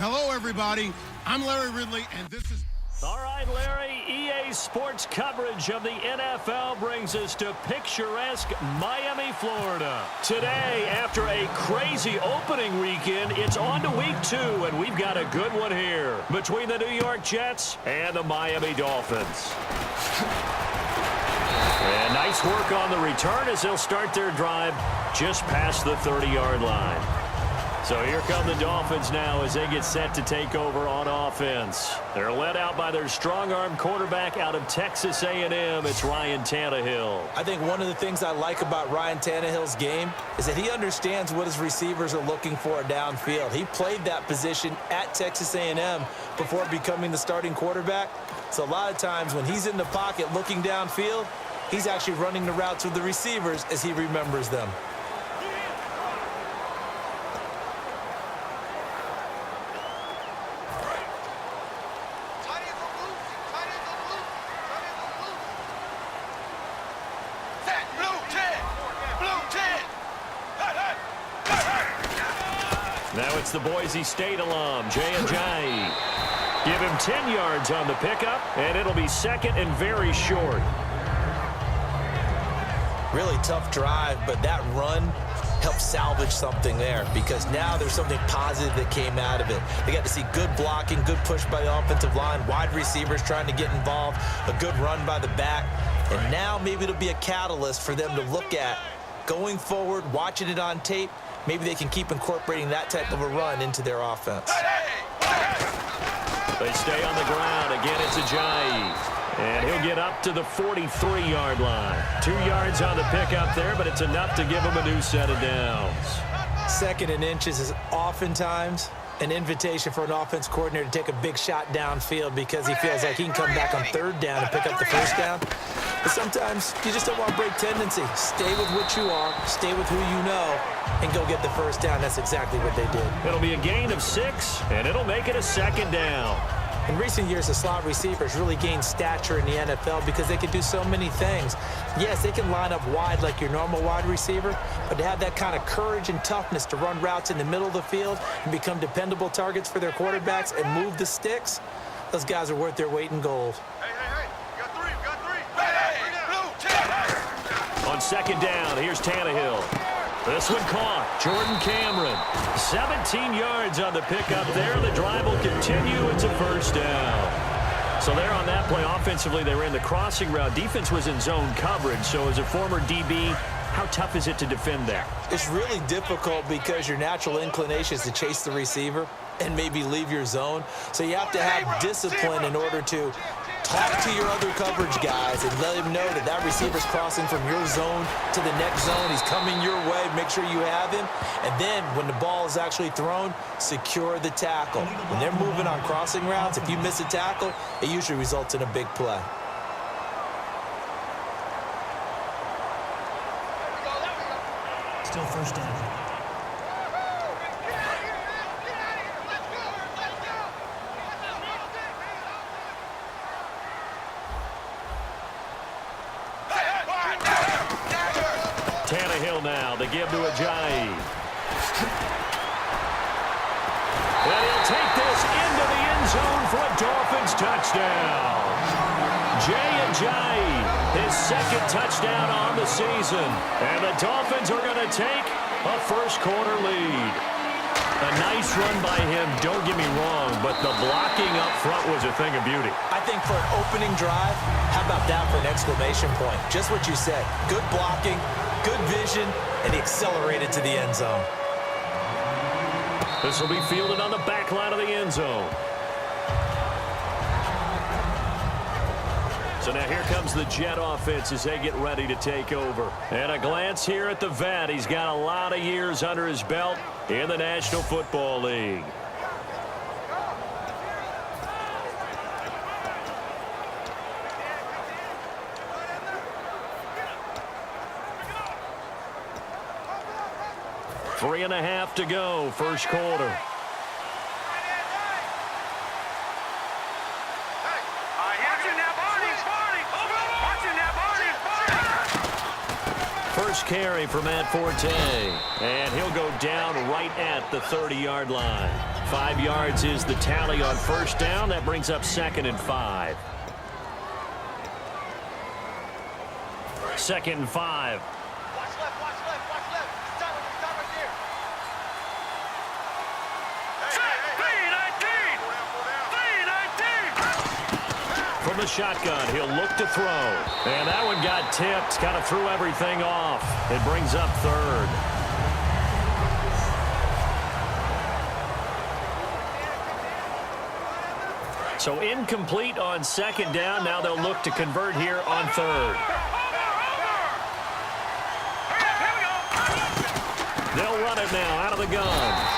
Hello, everybody. I'm Larry Ridley, and this is... All right, Larry, EA Sports coverage of the NFL brings us to picturesque Miami, Florida. Today, after a crazy opening weekend, it's on to week 2, and we've got a good one here between the New York Jets and the Miami Dolphins. And nice work on the return as they'll start their drive just past the 30-yard line. So here come the Dolphins now as they get set to take over on offense. They're led out by their strong-arm quarterback out of Texas A&M. It's Ryan Tannehill. I think one of the things I like about Ryan Tannehill's game is that he understands what his receivers are looking for downfield. He played that position at Texas A&M before becoming the starting quarterback. So a lot of times when he's in the pocket looking downfield, he's actually running the routes with the receivers as he remembers them. Now it's the Boise State alum, Jay. Give him 10 yards on the pickup, and it'll be second and very short. Really tough drive, but that run helped salvage something there because now there's something positive that came out of it. They got to see good blocking, good push by the offensive line, wide receivers trying to get involved, a good run by the back, and now maybe it'll be a catalyst for them to look at going forward, watching it on tape. Maybe they can keep incorporating that type of a run into their offense. They stay on the ground. Again, it's Ajayi. And he'll get up to the 43-yard line. 2 yards on the pickup there, but it's enough to give him a new set of downs. Second and inches is oftentimes an invitation for an offense coordinator to take a big shot downfield because he feels like he can come back on third down and pick up the first down. But sometimes you just don't want to break tendency. Stay with what you are, stay with who you know, and go get the first down. That's exactly what they did. It'll be a gain of 6, and it'll make it a second down. In recent years, the slot receivers really gained stature in the NFL because they can do so many things. Yes, they can line up wide like your normal wide receiver, but to have that kind of courage and toughness to run routes in the middle of the field and become dependable targets for their quarterbacks and move the sticks, those guys are worth their weight in gold. Hey, we got three. On second down, here's Tannehill. This one caught. Jordan Cameron. 17 yards on the pickup there. The drive will continue. It's a first down. So there on that play, offensively, they ran the crossing route. Defense was in zone coverage. So as a former DB, how tough is it to defend there? It's really difficult because your natural inclination is to chase the receiver and maybe leave your zone. So you have to have discipline in order to talk to your other coverage guys and let them know that that receiver's crossing from your zone to the next zone. He's coming your way. Make sure you have him. And then when the ball is actually thrown, secure the tackle. When they're moving on crossing routes, if you miss a tackle, it usually results in a big play. Still first down. Tannehill now, they give to Ajayi. And he'll take this into the end zone for a Dolphins touchdown. Ajayi, his second touchdown on the season. And the Dolphins are going to take a first-quarter lead. A nice run by him, don't get me wrong, but the blocking up front was a thing of beauty. I think for an opening drive, how about that for an exclamation point? Just what you said. Good blocking, good vision, and he accelerated to the end zone. This will be fielded on the back line of the end zone. So now here comes the Jet offense as they get ready to take over. And a glance here at the vet. He's got a lot of years under his belt in the National Football League. Three and a half to go, first quarter. First carry for Matt Forte. And he'll go down right at the 30-yard line. 5 yards is the tally on first down. That brings up 2nd and 5. 2nd and 5. Watch left, watch left, watch left. Stop right there. From the shotgun, he'll look to throw. And that one got tipped, kind of threw everything off. It brings up 3rd. So incomplete on 2nd down. Now they'll look to convert here on 3rd. They'll run it now out of the gun.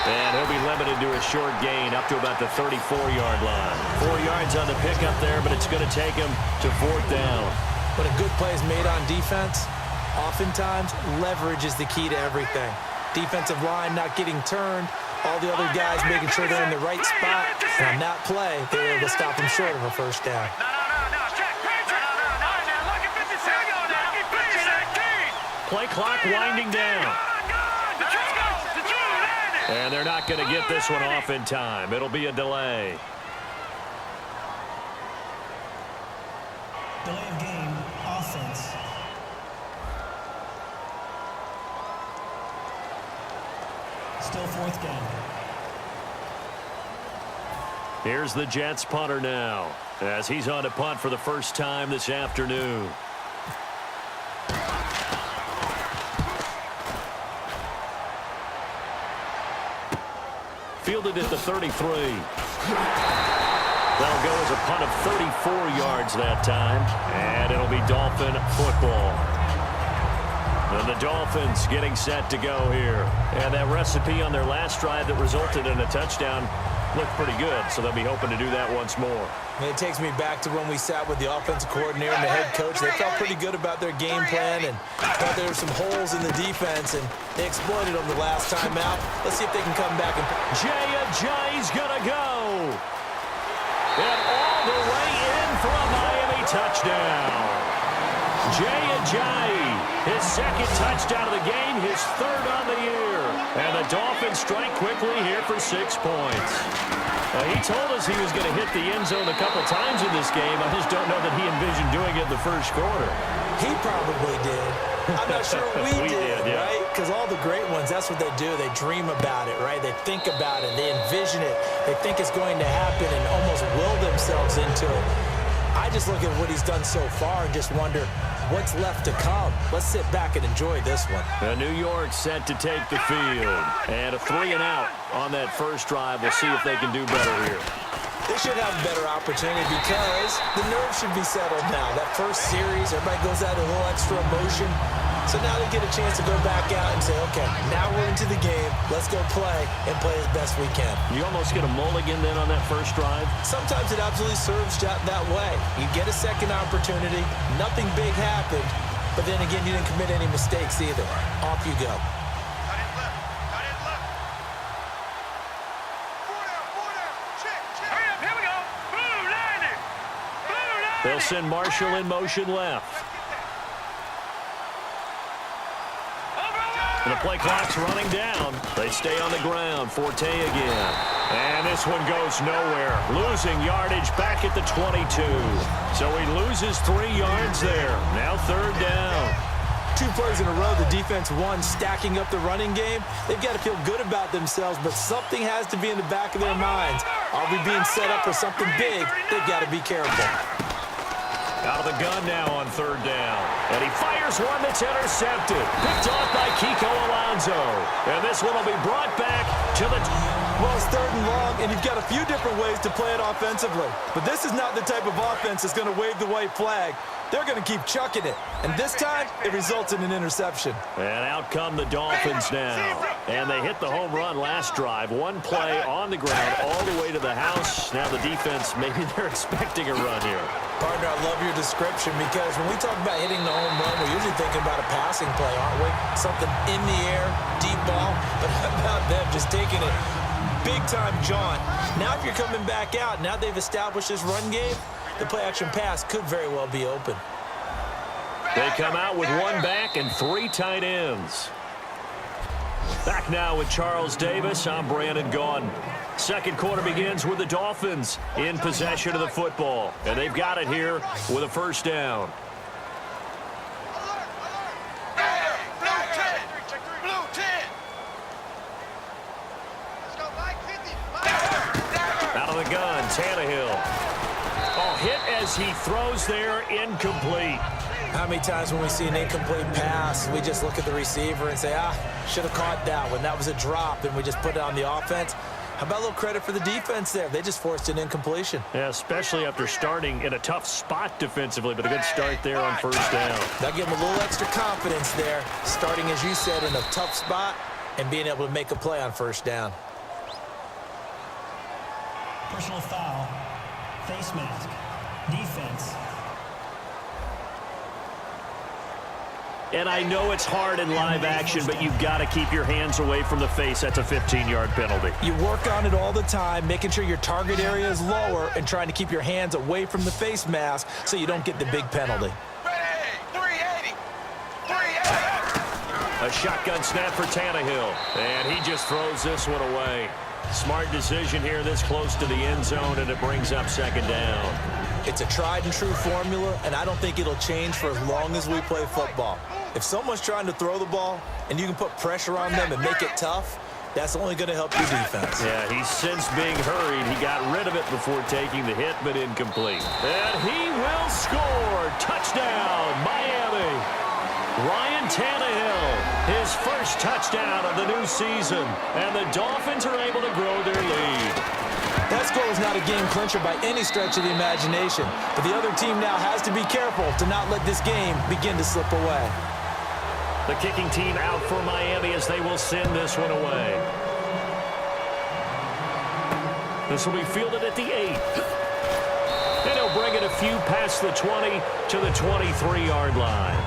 And he'll be limited to a short gain up to about the 34-yard line. 4 yards on the pickup there, but it's going to take him to 4th down. When a good play is made on defense, oftentimes leverage is the key to everything. Defensive line not getting turned, all the other guys making sure they're in the right spot. And on that play, they were able to stop him short of a first down. Play clock winding down. And they're not going to get this one off in time. It'll be a delay. Delay of game, offense. Still 4th down. Here's the Jets punter now, as he's on to punt for the first time this afternoon. Fielded at the 33. That'll go as a punt of 34 yards that time, and it'll be Dolphin football. And the Dolphins getting set to go here. And that recipe on their last drive that resulted in a touchdown looked pretty good, so they'll be hoping to do that once more. And it takes me back to when we sat with the offensive coordinator and the head coach. They felt pretty good about their game plan and thought there were some holes in the defense, and they exploited them the last time out. Let's see if they can come back. Jay Ajayi's going to go. And all the way in for a Miami touchdown. Jay Ajayi, his 2nd touchdown of the game, his 3rd on the year. And the Dolphins strike quickly here for 6 points. He told us he was going to hit the end zone a couple times in this game. I just don't know that he envisioned doing it in the first quarter. He probably did. I'm not sure we did, yeah. right? Because all the great ones, that's what they do. They dream about it, right? They think about it. They envision it. They think it's going to happen and almost will themselves into it. I just look at what he's done so far and just wonder what's left to come. Let's sit back and enjoy this one. New York set to take the field. And a 3-and-out on that first drive. We'll see if they can do better here. They should have a better opportunity because the nerves should be settled now. That first series, everybody goes out a little extra emotion. So now they get a chance to go back out and say, okay, now we're into the game. Let's go play and play as best we can. You almost get a mulligan then on that first drive? Sometimes it absolutely serves that way. You get a second opportunity. Nothing big happened. But then again, you didn't commit any mistakes either. Off you go. They'll send Marshall in motion left. And the play clock's running down. They stay on the ground. Forte again. And this one goes nowhere. Losing yardage back at the 22. So he loses 3 yards there. Now 3rd down. 2 plays in a row, the defense won, stacking up the running game. They've got to feel good about themselves, but something has to be in the back of their minds. Are we being set up for something big? They've got to be careful. Out of the gun now on 3rd down. And he fires one that's intercepted. Picked off by Kiko Alonso. And this one will be brought back to the... Well, it's 3rd and long, and you've got a few different ways to play it offensively. But this is not the type of offense that's going to wave the white flag. They're going to keep chucking it. And this time, it results in an interception. And out come the Dolphins now. And they hit the home run last drive. 1 play on the ground all the way to the house. Now the defense, maybe they're expecting a run here. Partner, I love your description because when we talk about hitting the home run, we're usually thinking about a passing play, aren't we? Something in the air, deep ball. But how about them just taking it big-time jaunt? Now if you're coming back out, now they've established this run game, the play-action pass could very well be open. They come out with 1 back and 3 tight ends. Back now with Charles Davis. I'm Brandon Gaudin. Second quarter begins with the Dolphins in possession of the football. And they've got it here with a first down. Out of the gun, Tannehill. Oh, hit as he throws there, incomplete. How many times when we see an incomplete pass, we just look at the receiver and say, should have caught that one. That was a drop, and we just put it on the offense. How about a little credit for the defense there? They just forced an incompletion. Yeah, especially after starting in a tough spot defensively, but a good start there on first down. That'll give them a little extra confidence there, starting, as you said, in a tough spot and being able to make a play on first down. Personal foul. Face mask. Defense. And I know it's hard in live action, but you've got to keep your hands away from the face. That's a 15-yard penalty. You work on it all the time, making sure your target area is lower and trying to keep your hands away from the face mask so you don't get the big penalty. A shotgun snap for Tannehill, and he just throws this one away. Smart decision here this close to the end zone, and it brings up second down. It's a tried-and-true formula, and I don't think it'll change for as long as we play football. If someone's trying to throw the ball and you can put pressure on them and make it tough, that's only going to help your defense. Yeah, he's since being hurried. He got rid of it before taking the hit, but incomplete. And he will score. Touchdown, Miami. Ryan Tannehill, his first touchdown of the new season, and the Dolphins are able to grow their lead. That score was not a game clincher by any stretch of the imagination, but the other team now has to be careful to not let this game begin to slip away. The kicking team out for Miami as they will send this one away. This will be fielded at the 8. And he'll bring it a few past the 20 to the 23-yard line.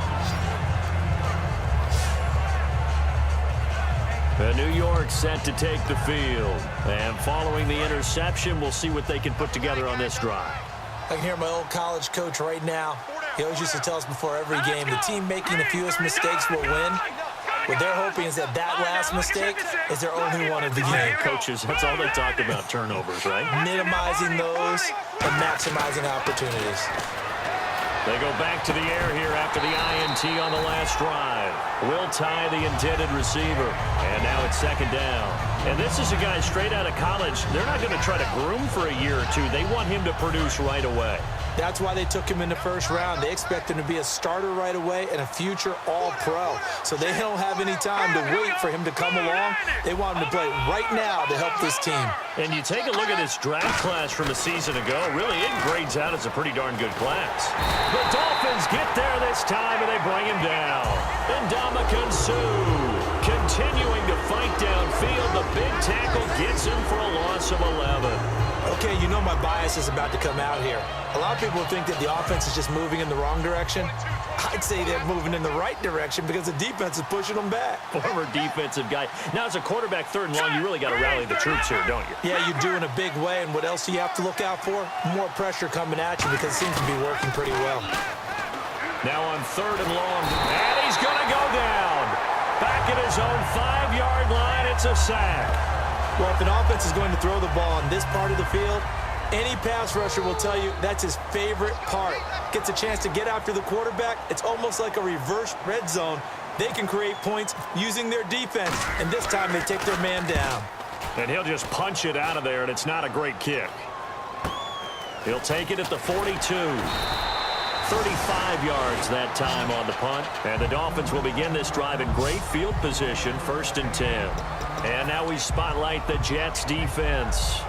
New York set to take the field. And following the interception, we'll see what they can put together on this drive. I can hear my old college coach right now. He always used to tell us before every game, the team making the fewest mistakes will win. What they're hoping is that last mistake is their only one of the game. Coaches, that's all they talk about, turnovers, right? Minimizing those and maximizing opportunities. They go back to the air here after the INT on the last drive. Will tie the intended receiver. And now it's second down. And this is a guy straight out of college. They're not going to try to groom for a year or two. They want him to produce right away. That's why they took him in the first round. They expect him to be a starter right away and a future all-pro. So they don't have any time to wait for him to come along. They want him to play right now to help this team. And you take a look at his draft class from a season ago. Really, it grades out as a pretty darn good class. The Dolphins get there this time, and they bring him down. And Ndamukong Suh continuing to fight downfield. The big tackle gets him for a loss of 11. Okay, you know my bias is about to come out here. A lot of people think that the offense is just moving in the wrong direction. I'd say they're moving in the right direction because the defense is pushing them back. Former defensive guy. Now, as a quarterback, third and long, you really got to rally the troops here, don't you? Yeah, you do in a big way. And what else do you have to look out for? More pressure coming at you because it seems to be working pretty well. Now on third and long, and he's going to go down. Back at his own 5-yard line, it's a sack. Well, if an offense is going to throw the ball on this part of the field, any pass rusher will tell you that's his favorite part. Gets a chance to get after the quarterback. It's almost like a reverse red zone. They can create points using their defense, and this time they take their man down. And he'll just punch it out of there, and it's not a great kick. He'll take it at the 42. 35 yards that time on the punt. And the Dolphins will begin this drive in great field position, 1st and 10. And now we spotlight the Jets defense.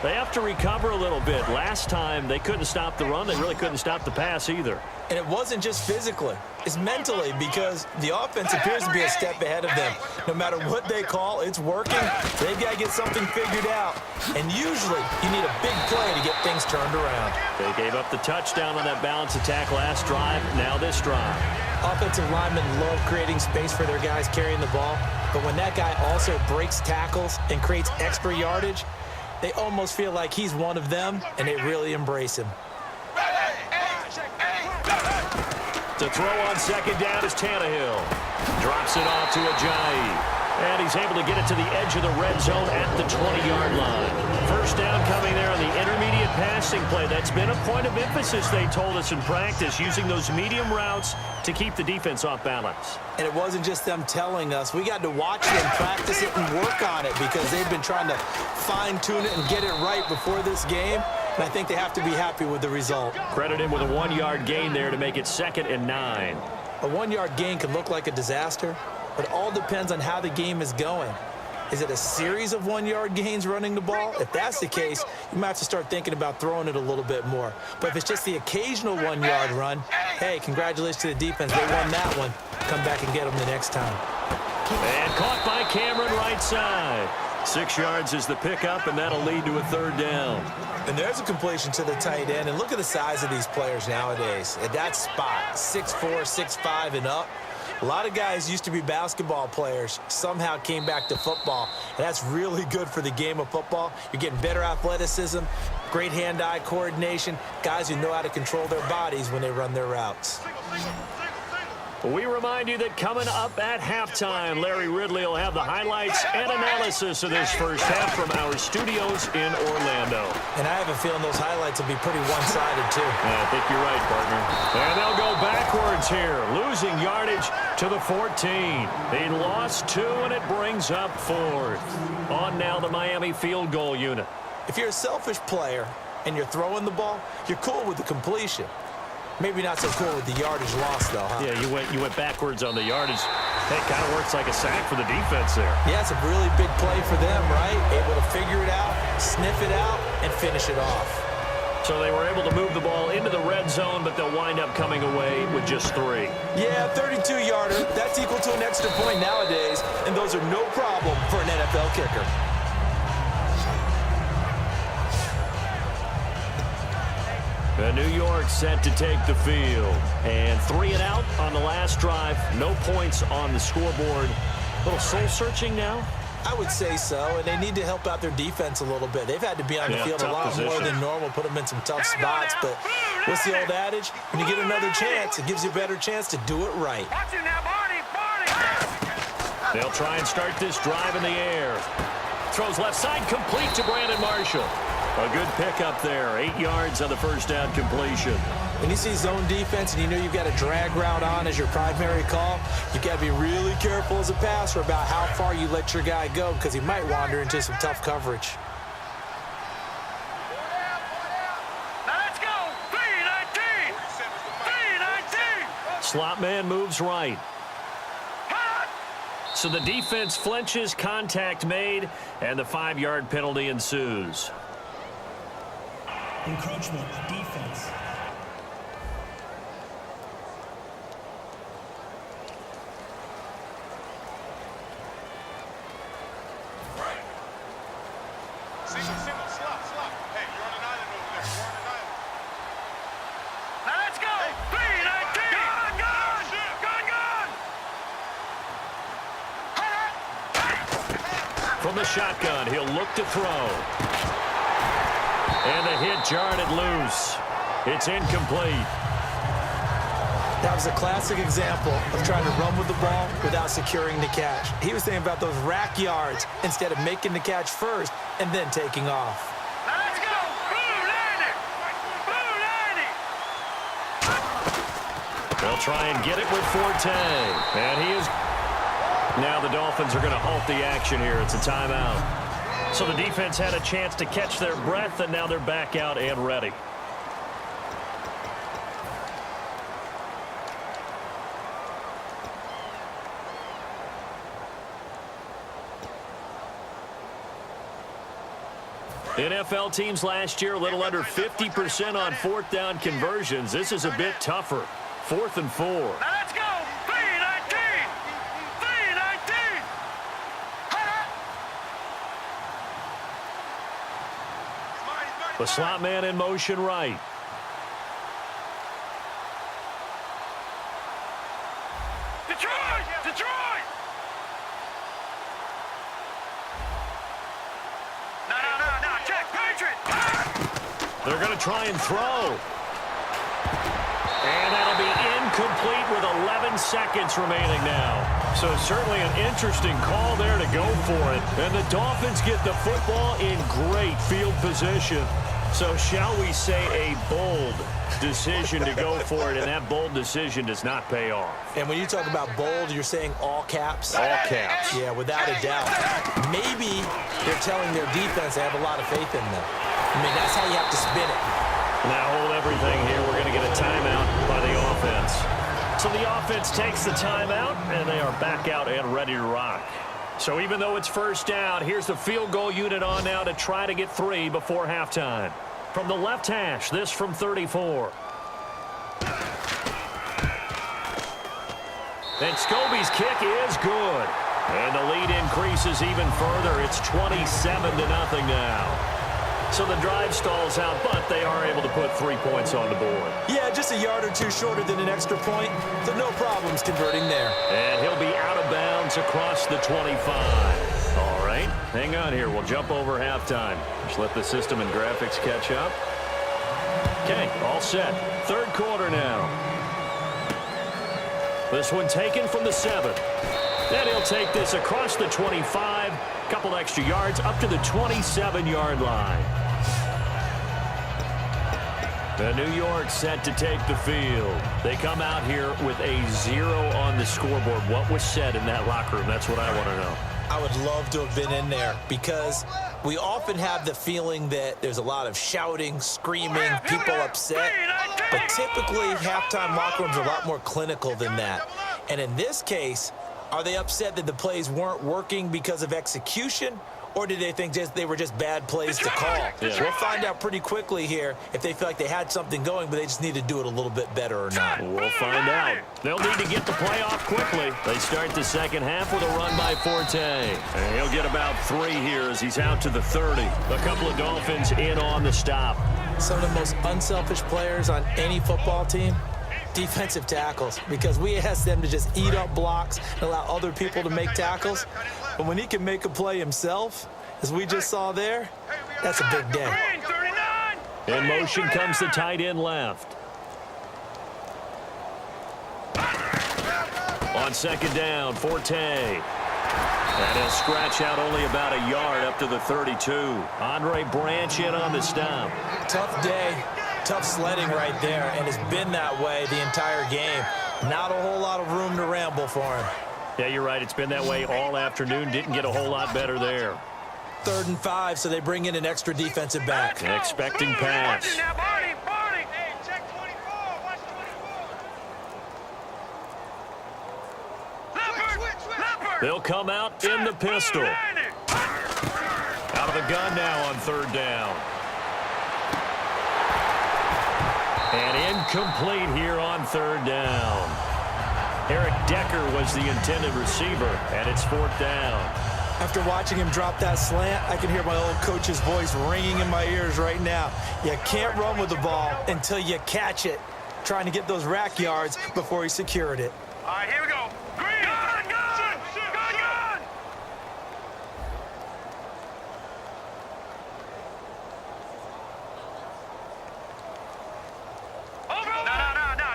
They have to recover a little bit. Last time, they couldn't stop the run. They really couldn't stop the pass either. And it wasn't just physically. It's mentally because the offense appears to be a step ahead of them. No matter what they call, it's working. They've got to get something figured out. And usually, you need a big play to get things turned around. They gave up the touchdown on that balance attack last drive. Now this drive. Offensive linemen love creating space for their guys carrying the ball. But when that guy also breaks tackles and creates extra yardage, they almost feel like he's one of them, and they really embrace him. To throw on second down is Tannehill. Drops it off to Ajayi. And he's able to get it to the edge of the red zone at the 20-yard line. First down coming there on the intermediate passing play. That's been a point of emphasis, they told us in practice, using those medium routes to keep the defense off balance. And it wasn't just them telling us. We got to watch them practice it and work on it because they've been trying to fine-tune it and get it right before this game. And I think they have to be happy with the result. Credited with a 1-yard gain there to make it 2nd and 9. A 1-yard gain can look like a disaster. It all depends on how the game is going. Is it a series of 1-yard gains running the ball? If that's the case, you might have to start thinking about throwing it a little bit more. But if it's just the occasional 1-yard run, hey, congratulations to the defense. They won that one. Come back and get them the next time. And caught by Cameron right side. 6 yards is the pickup, and that'll lead to a 3rd down. And there's a completion to the tight end. And look at the size of these players nowadays. At that spot, 6'4", 6'5", and up. A lot of guys used to be basketball players, somehow came back to football. And that's really good for the game of football. You're getting better athleticism, great hand-eye coordination, guys who know how to control their bodies when they run their routes. We remind you that coming up at halftime, Larry Ridley will have the highlights and analysis of this first half from our studios in Orlando. And I have a feeling those highlights will be pretty one-sided, too. I think you're right, partner. And they'll go backwards here, losing yardage to the 14. They lost 2, and it brings up 4th. On now the Miami field goal unit. If you're a selfish player and you're throwing the ball, you're cool with the completion. Maybe not so cool with the yardage loss, though, huh? Yeah, you went backwards on the yardage. That kind of works like a sack for the defense there. Yeah, it's a really big play for them, right? Able to figure it out, sniff it out, and finish it off. So they were able to move the ball into the red zone, but they'll wind up coming away with just 3. Yeah, 32-yarder. That's equal to an extra point nowadays, and those are no problem for an NFL kicker. New York set to take the field. And 3 and out on the last drive. No points on the scoreboard. A little soul-searching now? I would say so, and they need to help out their defense a little bit. They've had to be on the field a lot more than normal, put them in some tough spots. But what's the old adage? When you get another chance, it gives you a better chance to do it right. They'll try and start this drive in the air. Throws left side, complete to Brandon Marshall. A good pickup there, 8 yards on the first down completion. When you see zone defense and you know you've got a drag route on as your primary call, you've got to be really careful as a passer about how far you let your guy go because he might wander into some tough coverage. Now let's go. 3-19. 3-19. Slot man moves right. So the defense flinches, contact made, and the 5-yard penalty ensues. Encroachment, defense. Single, slot. Hey, you're on an island over there. You're on an island. Now let's go. 3-19. Gone. From the shotgun, he'll look to throw. And the hit jarred it loose. It's incomplete. That was a classic example of trying to run with the ball without securing the catch. He was thinking about those rack yards instead of making the catch first and then taking off. Now let's go. Blue 90. They'll try and get it with Forte. And he is... Now the Dolphins are going to halt the action here. It's a timeout. So the defense had a chance to catch their breath, and now they're back out and ready. NFL teams last year a little under 50% on 4th down conversions. This is a bit tougher. 4th and 4. Now let's go. 3-19. 3-19. The slot man in motion right. Detroit. No. Check, Patriot. They're going to try and throw. And that'll be incomplete with 11 10 seconds remaining now. So certainly an interesting call there to go for it. And the Dolphins get the football in great field position. So shall we say a bold decision to go for it, and that bold decision does not pay off. And when you talk about bold, you're saying all caps? All caps. Yeah, without a doubt. Maybe they're telling their defense they have a lot of faith in them. I mean, that's how you have to spin it. Now hold everything here. We're going to get a timeout by the offense. So the offense takes the timeout, and they are back out and ready to rock. So even though it's first down, here's the field goal unit on now to try to get 3 before halftime. From the left hash, this from 34. And Scobie's kick is good. And the lead increases even further. It's 27-0 now. So the drive stalls out, but they are able to put 3 points on the board. Yeah, just a yard or two shorter than an extra point, so no problems converting there. And he'll be out of bounds across the 25. All right, hang on here. We'll jump over halftime. Just let the system and graphics catch up. Okay, all set. Third quarter now. This one taken from the 7. Then he'll take this across the 25. Couple extra yards up to the 27-yard line. The New York set to take the field. They come out here with a 0 on the scoreboard. What was said in that locker room? That's what I want to know. I would love to have been in there because we often have the feeling that there's a lot of shouting, screaming, people upset. But typically, halftime locker rooms are a lot more clinical than that. And in this case, are they upset that the plays weren't working because of execution, or did they think they were just bad plays to call? Yeah. We'll find out pretty quickly here if they feel like they had something going, but they just need to do it a little bit better or not. We'll find out. They'll need to get the play off quickly. They start the second half with a run by Forte. And he'll get about 3 here as he's out to the 30. A couple of Dolphins in on the stop. Some of the most unselfish players on any football team, defensive tackles, because we ask them to just eat up blocks and allow other people to make tackles. But when he can make a play himself, as we just saw there, that's a big day. In motion comes the tight end left. On second down, Forte. And he'll scratch out only about a yard up to the 32. Andre Branch in on the stop. Tough day. Tough sledding right there, and it's been that way the entire game. Not a whole lot of room to ramble for him. Yeah, you're right. It's been that way all afternoon. Didn't get a whole lot better there. 3rd and 5, so they bring in an extra defensive back. An expecting pass. Hey, check 24. Watch 24. They'll come out in the pistol. Out of the gun now on 3rd down. And incomplete here on 3rd down. Eric Decker was the intended receiver, and it's 4th down. After watching him drop that slant, I can hear my old coach's voice ringing in my ears right now. You can't run with the ball until you catch it. Trying to get those rack yards before he secured it. All right, here we go. Green. Gun. No.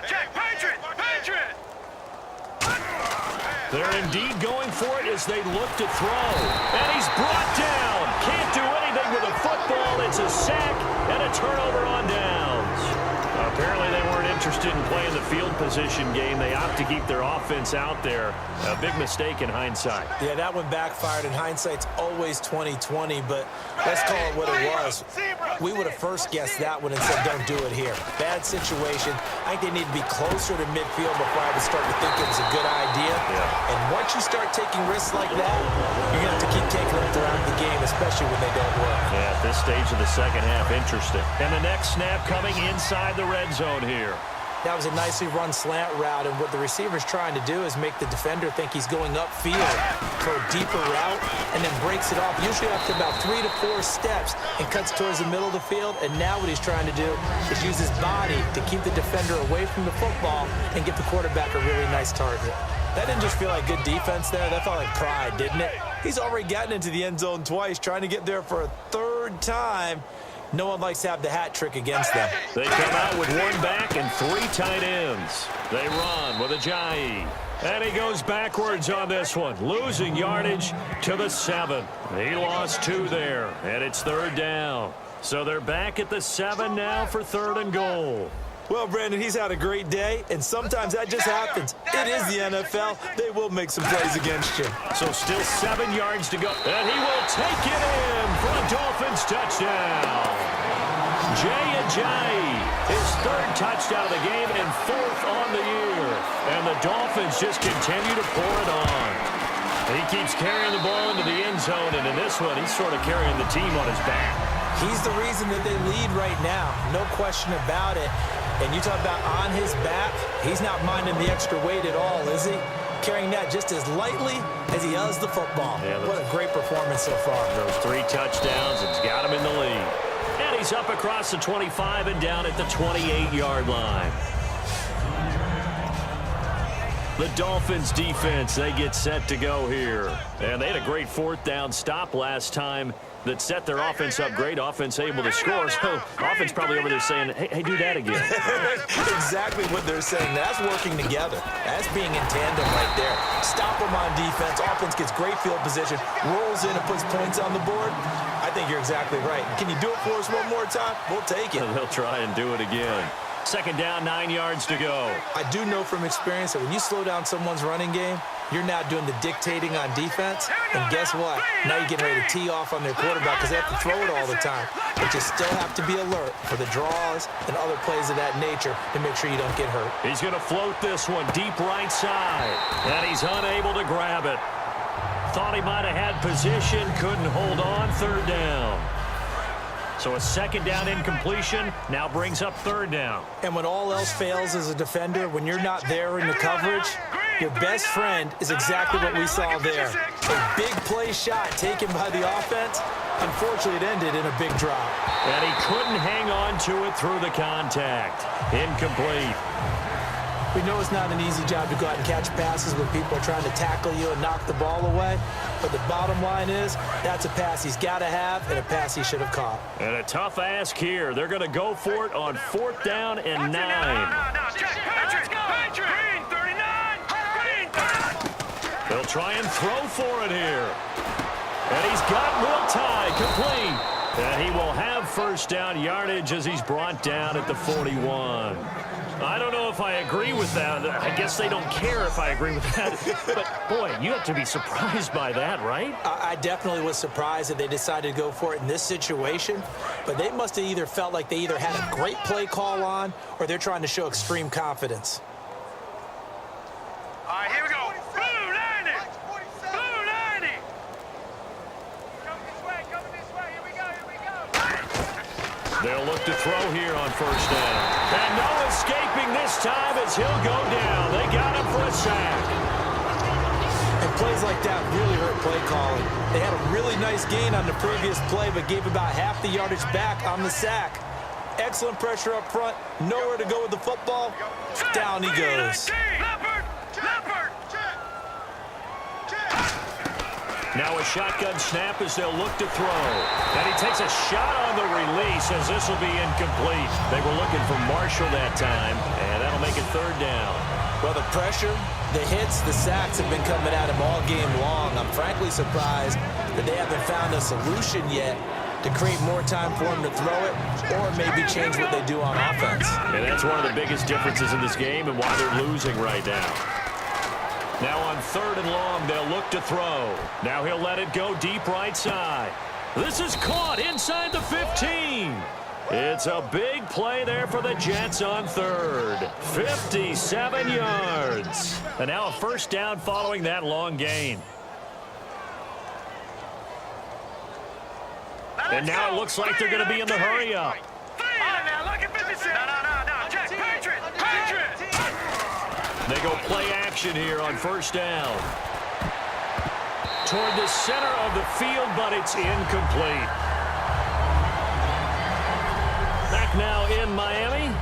Check. Patriot. They're indeed going for it as they look to throw. And he's brought down. Can't do anything with a football. It's a sack and a turnover on downs. Apparently they weren't interested in playing the field position game. They opt to keep their offense out there. A big mistake in hindsight. Yeah, that one backfired. In hindsight's always 20/20, but let's call it what it was. We would have first guessed that one and said, don't do it here. Bad situation. I think they need to be closer to midfield before I would start to think it was a good idea. Yeah. And once you start taking risks like that, you're going to have to keep taking them throughout the game, especially when they don't work. Yeah, at this stage of the second half, interesting. And the next snap coming inside the red zone here. That was a nicely run slant route, and what the receiver's trying to do is make the defender think he's going upfield for a deeper route, and then breaks it off, usually after about 3 to 4 steps, and cuts towards the middle of the field. And now what he's trying to do is use his body to keep the defender away from the football and give the quarterback a really nice target. That didn't just feel like good defense there. That felt like pride, didn't it? He's already gotten into the end zone twice, trying to get there for a 3rd time. No one likes to have the hat trick against them. They come out with one back and 3 tight ends. They run with Ajayi. And he goes backwards on this one, losing yardage to the 7. He lost 2 there, and it's 3rd down. So they're back at the 7 now for 3rd and goal. Well, Brandon, he's had a great day, and sometimes that just happens. It is the NFL. They will make some plays against you. So still 7 yards to go. And he will take it in for a Dolphins touchdown. Jay Ajayi, his 3rd touchdown of the game and 4th on the year. And the Dolphins just continue to pour it on. He keeps carrying the ball into the end zone, and in this one, he's sort of carrying the team on his back. He's the reason that they lead right now. No question about it. And you talk about on his back, he's not minding the extra weight at all, is he? Carrying that just as lightly as he does the football. Yeah, what a great performance so far. Those 3 touchdowns, it's got him in the lead. And he's up across the 25 and down at the 28-yard line. The Dolphins defense, they get set to go here. And they had a great 4th down stop last time that set their offense up great. Offense able to score. So offense probably over there saying, hey, do that again. Exactly what they're saying. That's working together. That's being in tandem right there. Stop them on defense. Offense gets great field position, rolls in and puts points on the board. I think you're exactly right. Can you do it for us one more time? We'll take it. They'll try and do it again. 2nd down, 9 yards to go. I do know from experience that when you slow down someone's running game, you're now doing the dictating on defense. And guess what? Now you're getting ready to tee off on their quarterback because they have to throw it all the time. But you still have to be alert for the draws and other plays of that nature to make sure you don't get hurt. He's going to float this one deep right side. And he's unable to grab it. Thought he might have had position, couldn't hold on. 3rd down. So a 2nd down incompletion now brings up 3rd down. And when all else fails as a defender, when you're not there in the coverage, your best friend is exactly what we saw there. A big play shot taken by the offense. Unfortunately, it ended in a big drop. And he couldn't hang on to it through the contact. Incomplete. We know it's not an easy job to go out and catch passes when people are trying to tackle you and knock the ball away. But the bottom line is, that's a pass he's got to have and a pass he should have caught. And a tough ask here. They're going to go for it on 4th down and 9. They'll try and throw for it here. And he's got Wiltie complete. And he will have 1st down yardage as he's brought down at the 41. I don't know if I agree with that. I guess they don't care if I agree with that. But, boy, you have to be surprised by that, right? I definitely was surprised that they decided to go for it in this situation. But they must have either felt like they either had a great play call on or they're trying to show extreme confidence. All right, here we go. Blue 90. Blue 90. Coming this way. Here we go. They'll look to throw here on 1st down. And no escaping this time as he'll go down. They got him for a sack. And plays like that really hurt play calling. They had a really nice gain on the previous play, but gave about half the yardage back on the sack. Excellent pressure up front. Nowhere to go with the football. Down he goes. Now a shotgun snap as they'll look to throw. And he takes a shot on the release as this will be incomplete. They were looking for Marshall that time, and that'll make it 3rd down. Well, the pressure, the hits, the sacks have been coming at him all game long. I'm frankly surprised that they haven't found a solution yet to create more time for him to throw it or maybe change what they do on offense. And that's one of the biggest differences in this game and why they're losing right now. Now on 3rd and long, they'll look to throw. Now he'll let it go deep right side. This is caught inside the 15. It's a big play there for the Jets on 3rd. 57 yards. And now a 1st down following that long gain. And now it looks like they're going to be in the hurry-up. They go play action here on 1st down. Toward the center of the field, but it's incomplete. Back now in Miami.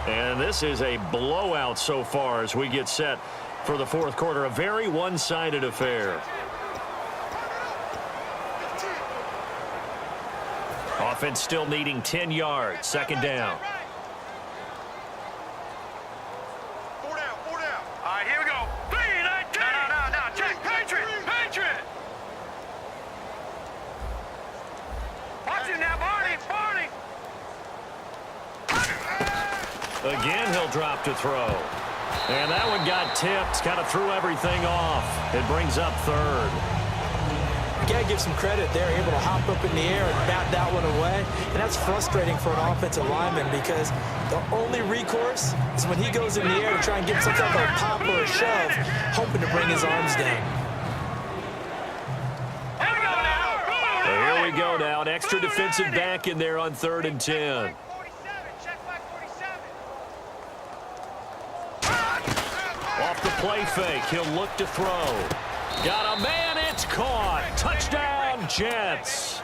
And this is a blowout so far as we get set for the 4th quarter. A very one-sided affair. offense still needing 10 yards. Second down. 4 down, 4 down. All right, here we go. 3-19. No. Check. Patriot. Watch it now, Barney. Again, he'll drop to throw. And that one got tipped. Kind of threw everything off. It brings up third. You got to give some credit. They're able to hop up in the air and bat that one away. And that's frustrating for an offensive lineman because the only recourse is when he goes in the air to try and get some type of pop or a shove, hoping to bring his arms down. Here we go now. An extra defensive back in there on 3rd and 10. Off the play fake, he'll look to throw. Got a man, it's caught. Touchdown, Jets.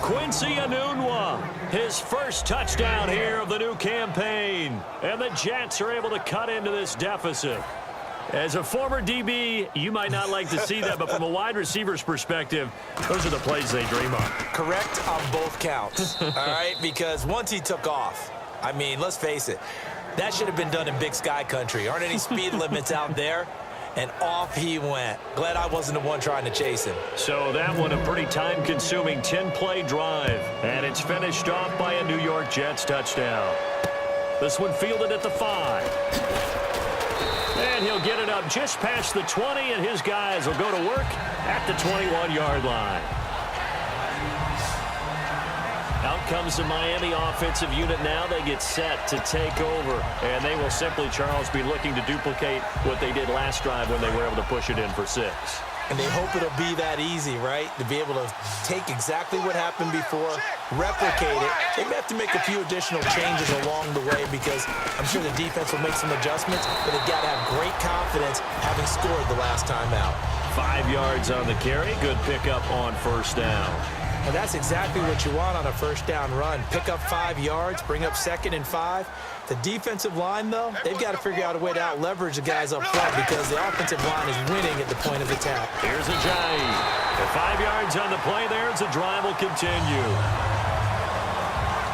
Quincy Enunwa, his first touchdown here of the new campaign. And the Jets are able to cut into this deficit. As a former DB, you might not like to see that, but from a wide receiver's perspective, those are the plays they dream of. Correct on both counts, all right? Because once he took off, I mean, let's face it, that should have been done in Big Sky Country. Aren't any speed limits out there? And off he went. Glad I wasn't the one trying to chase him. So that one a pretty time-consuming 10-play drive. And it's finished off by a New York Jets touchdown. This one fielded at the 5. And he'll get it up just past the 20, and his guys will go to work at the 21-yard line. Out comes the Miami offensive unit now. They get set to take over, and they will simply, Charles, be looking to duplicate what they did last drive when they were able to push it in for 6. And they hope it'll be that easy, right? To be able to take exactly what happened before, replicate it. They may have to make a few additional changes along the way because I'm sure the defense will make some adjustments, but they've got to have great confidence having scored the last time out. 5 yards on the carry. Good pickup on first down. And that's exactly what you want on a first down run. Pick up 5 yards, bring up 2nd and 5. The defensive line, though, they've got to figure out a way to out-leverage the guys up front because the offensive line is winning at the point of attack. Here's Ajayi. At 5 yards on the play there, the drive will continue.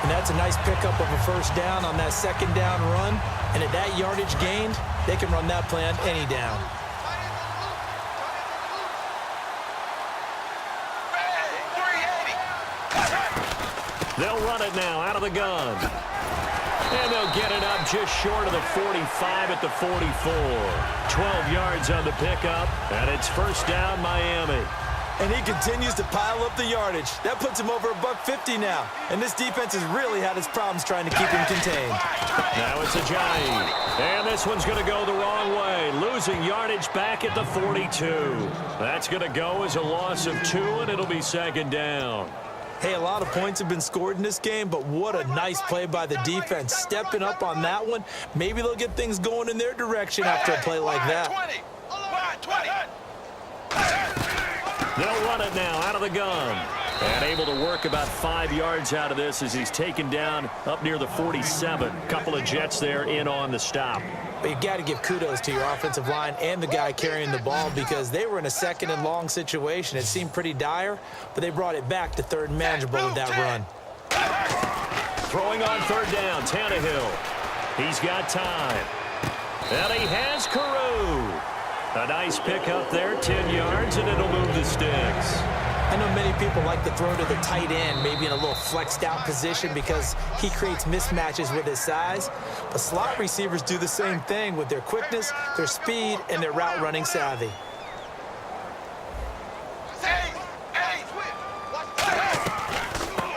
And that's a nice pickup of a first down on that 2nd down run. And at that yardage gained, they can run that play on any down. They'll run it now out of the gun. And they'll get it up just short of the 45 at the 44. 12 yards on the pickup, and it's first down Miami. And he continues to pile up the yardage. That puts him over $150 now. And this defense has really had its problems trying to keep him contained. Now it's Ajayi. And this one's going to go the wrong way. Losing yardage back at the 42. That's going to go as a loss of 2, and it'll be 2nd down. Hey, a lot of points have been scored in this game, but what a nice play by the defense. Stepping up on that one. Maybe they'll get things going in their direction after a play like that. 20. They'll run it now out of the gun. And able to work about 5 yards out of this as he's taken down up near the 47. Couple of Jets there in on the stop. But you've got to give kudos to your offensive line and the guy carrying the ball because they were in a 2nd and long situation. It seemed pretty dire, but they brought it back to 3rd and manageable with that run. Throwing on 3rd down, Tannehill. He's got time. And he has Carew. A nice pickup there, 10 yards, and it'll move the sticks. I know many people like to throw to the tight end, maybe in a little flexed out position because he creates mismatches with his size. But slot receivers do the same thing with their quickness, their speed, and their route running savvy.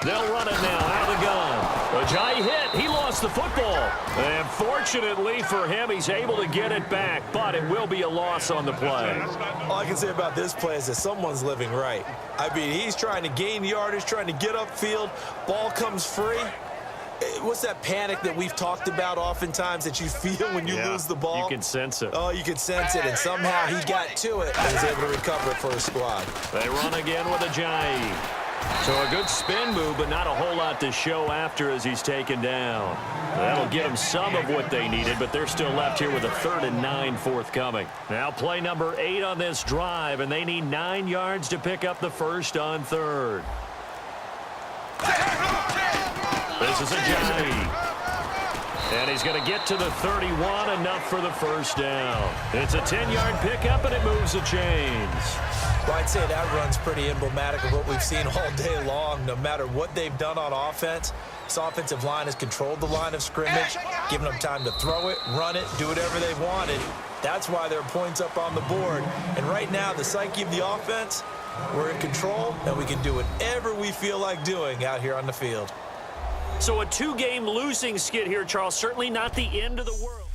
They'll run it now out of the gun. Ajayi hit. He lost the football. And fortunately for him, he's able to get it back, but it will be a loss on the play. All I can say about this play is that someone's living right. I mean, he's trying to gain yardage, trying to get upfield. Ball comes free. What's that panic that we've talked about oftentimes that you feel when you lose the ball? You can sense it. Oh, you can sense it, and somehow he got to it and was able to recover it for his squad. They run again with Ajayi. So a good spin move, but not a whole lot to show after as he's taken down. That'll get them some of what they needed, but they're still left here with a 3rd and 9 forthcoming. Now play number 8 on this drive, and they need 9 yards to pick up the first on 3rd. This is a Johnny. And he's going to get to the 31, enough for the first down. It's a 10-yard pickup, and it moves the chains. Well, I'd say that run's pretty emblematic of what we've seen all day long. No matter what they've done on offense, this offensive line has controlled the line of scrimmage, given them time to throw it, run it, do whatever they wanted. That's why there are points up on the board. And right now, the psyche of the offense, we're in control, and we can do whatever we feel like doing out here on the field. So a 2-game losing skid here, Charles. Certainly not the end of the world.